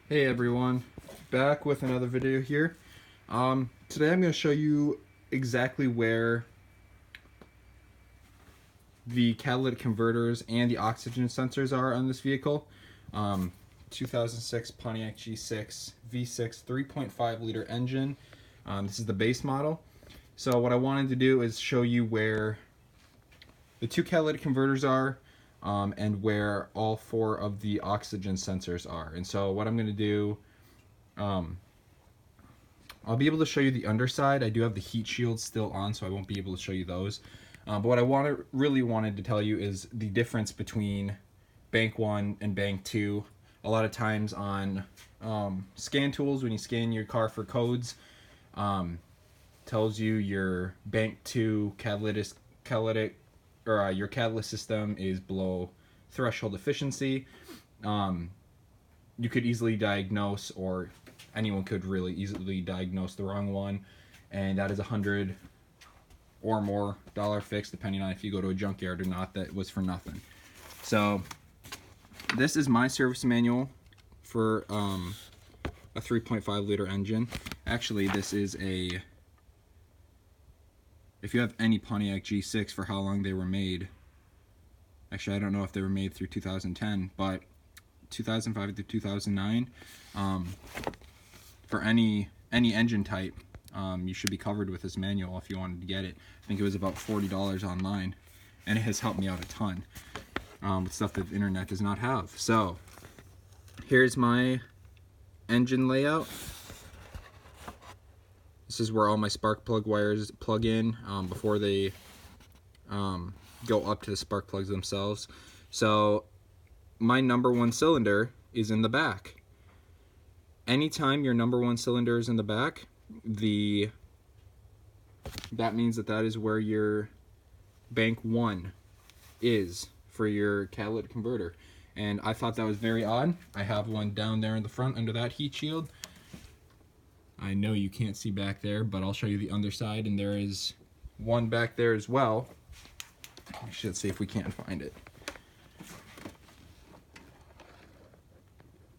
Hey everyone, back with another video here. Today I'm going to show you exactly where the catalytic converters and the oxygen sensors are on this vehicle. 2006 Pontiac G6 V6 3.5 liter engine. This is the base model. So what I wanted to do is show you where the two catalytic converters are, and where all four of the oxygen sensors are. And so what I'm going to do, I'll be able to show you the underside. I do have the heat shields still on, so I won't be able to show you those. But what I really wanted to tell you is the difference between bank 1 and bank 2. A lot of times on scan tools, when you scan your car for codes, tells you your bank 2 catalytic or your catalyst system is below threshold efficiency. You could easily diagnose, or anyone could really easily diagnose the wrong one, and that is $100 or more fix, depending on if you go to a junkyard or not. That was for nothing. So this is my service manual for a 3.5 liter engine. Actually, this is a, if you have any Pontiac G6 for how long they were made, actually I don't know if they were made through 2010, but 2005 through 2009, for any engine type, you should be covered with this manual if you wanted to get it. I think it was about $40 online, and it has helped me out a ton with stuff that the internet does not have. So here's my engine layout. This is where all my spark plug wires plug in before they go up to the spark plugs themselves. So my number one cylinder is in the back. Anytime your number one cylinder is in the back, that means that is where your bank 1 is for your catalytic converter. And I thought that was very odd. I have one down there in the front under that heat shield. I know you can't see back there, but I'll show you the underside, and there is one back there as well. We should see if we can't find it.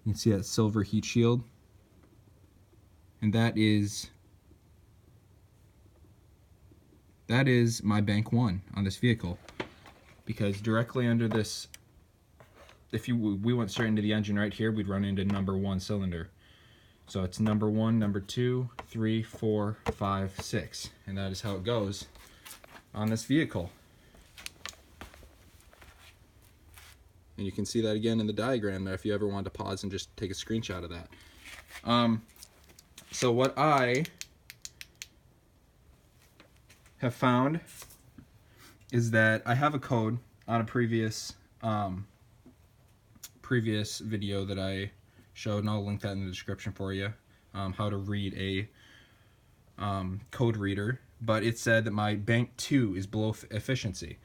You can see that silver heat shield, and that is my bank 1 on this vehicle, because directly under this, if we went straight into the engine right here, we'd run into number 1 cylinder. So it's number 1, number 2, 3, 4, 5, 6, and that is how it goes on this vehicle. And you can see that again in the diagram there if you ever want to pause and just take a screenshot of that. So what I have found is that I have a code on a previous video that I showed, and I'll link that in the description for you, how to read a code reader. But it said that my bank 2 is below efficiency,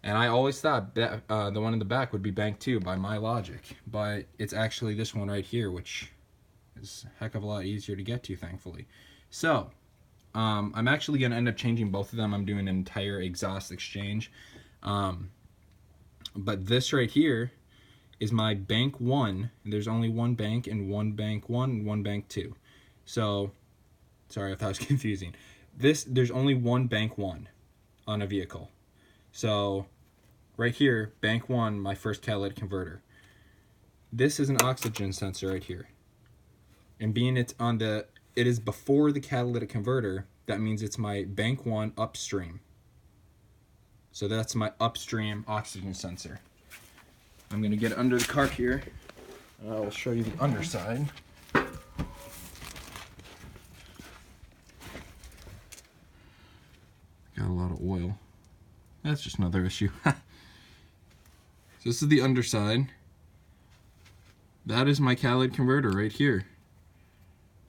and I always thought that the one in the back would be bank 2 by my logic, but it's actually this one right here, which is a heck of a lot easier to get to, thankfully. So I'm actually going to end up changing both of them. I'm doing an entire exhaust exchange, but this right here is my bank 1, and there's only one bank, and one bank 1 and one bank 2. So sorry if that was confusing. There's only one bank 1 on a vehicle. So right here, bank 1, my first catalytic converter. This is an oxygen sensor right here, and being it is before the catalytic converter, that means it's my bank 1 upstream. So that's my upstream oxygen sensor. I'm going to get under the cart here, and I will show you the underside. Got a lot of oil. That's just another issue. So this is the underside. That is my catalytic converter right here.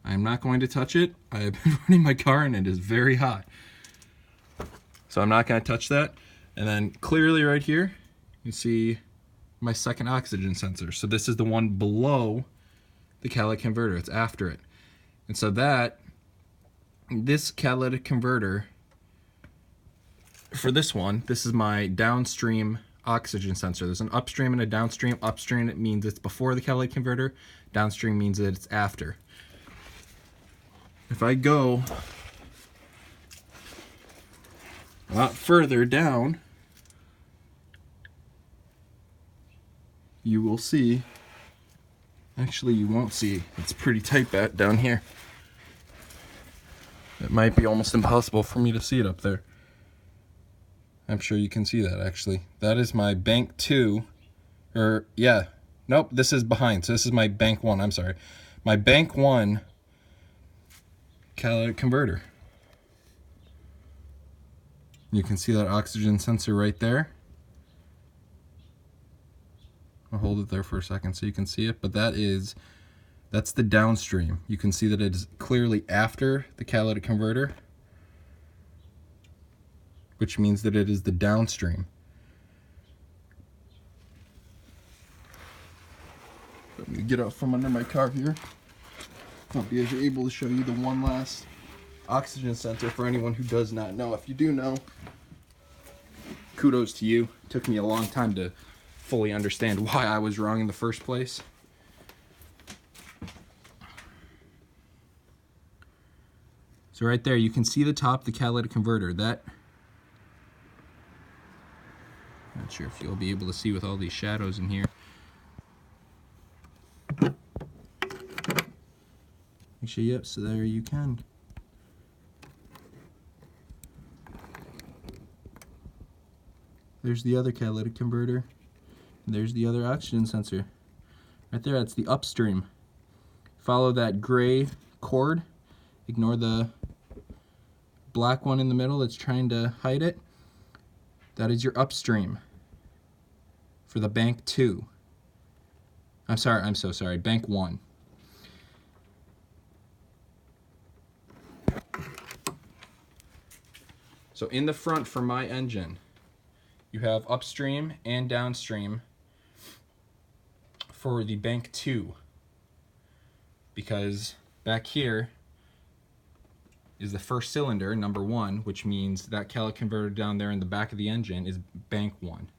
I am not going to touch it. I have been running my car and it is very hot, so I'm not going to touch that. And then clearly right here, you see my second oxygen sensor. So this is the one below the catalytic converter. It's after it. And so this catalytic converter, for this one, this is my downstream oxygen sensor. There's an upstream and a downstream. Upstream, it means it's before the catalytic converter. Downstream means that it's after. If I go a lot further down, you will see, actually you won't see, it's pretty tight down here. It might be almost impossible for me to see it up there. I'm sure you can see that actually. That is my bank 2, or yeah, nope, this is behind. So this is my bank 1, I'm sorry. My bank 1 catalytic converter. You can see that oxygen sensor right there. I'll hold it there for a second so you can see it, but that's the downstream. You can see that it is clearly after the catalytic converter, which means that it is the downstream. Let me get out from under my car here. I'll be able to show you the one last oxygen sensor for anyone who does not know. If you do know, kudos to you. It took me a long time to fully understand why I was wrong in the first place. So right there, you can see the top of the catalytic converter. That, not sure if you'll be able to see with all these shadows in here. Actually, yep, so there you can. There's the other catalytic converter. There's the other oxygen sensor. Right there, that's the upstream. Follow that gray cord. Ignore the black one in the middle that's trying to hide it. That is your upstream for the bank 2. I'm so sorry, bank 1. So in the front for my engine, you have upstream and downstream for the bank 2, because back here is the first cylinder, number 1, which means that catalytic converter down there in the back of the engine is bank 1.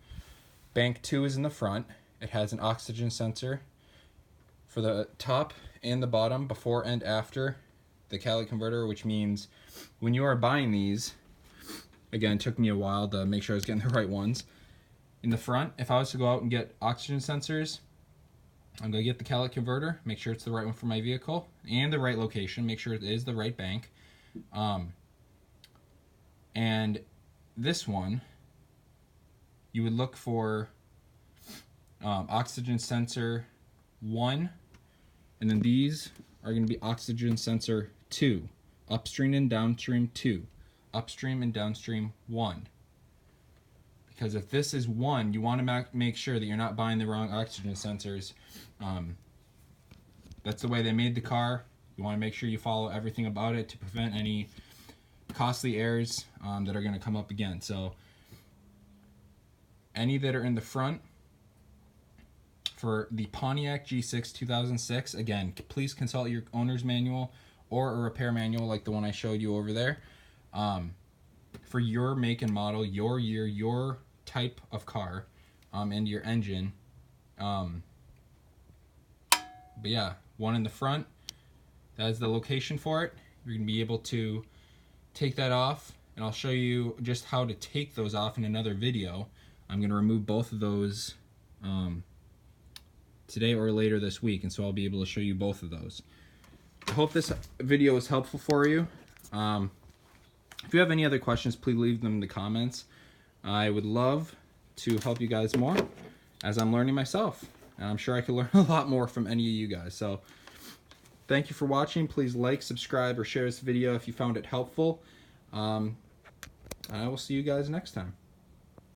Bank 2 is in the front. It has an oxygen sensor for the top and the bottom, before and after the catalytic converter, which means when you are buying these, again, it took me a while to make sure I was getting the right ones. In the front, if I was to go out and get oxygen sensors, I'm going to get the catalytic converter, make sure it's the right one for my vehicle, and the right location, make sure it is the right bank. And this one, you would look for oxygen sensor 1, and then these are going to be oxygen sensor 2, upstream and downstream 2, upstream and downstream 1. Because if this is 1, you want to make sure that you're not buying the wrong oxygen sensors. That's the way they made the car. You want to make sure you follow everything about it to prevent any costly errors that are going to come up again. So any that are in the front for the Pontiac G6 2006, again, please consult your owner's manual or a repair manual like the one I showed you over there. For your make and model, your year, your type of car, and your engine. But yeah, one in the front, that is the location for it. You're going to be able to take that off, and I'll show you just how to take those off in another video. I'm going to remove both of those today or later this week, and so I'll be able to show you both of those. I hope this video was helpful for you. If you have any other questions, please leave them in the comments. I would love to help you guys more, as I'm learning myself. And I'm sure I could learn a lot more from any of you guys. So thank you for watching. Please like, subscribe, or share this video if you found it helpful. And I will see you guys next time.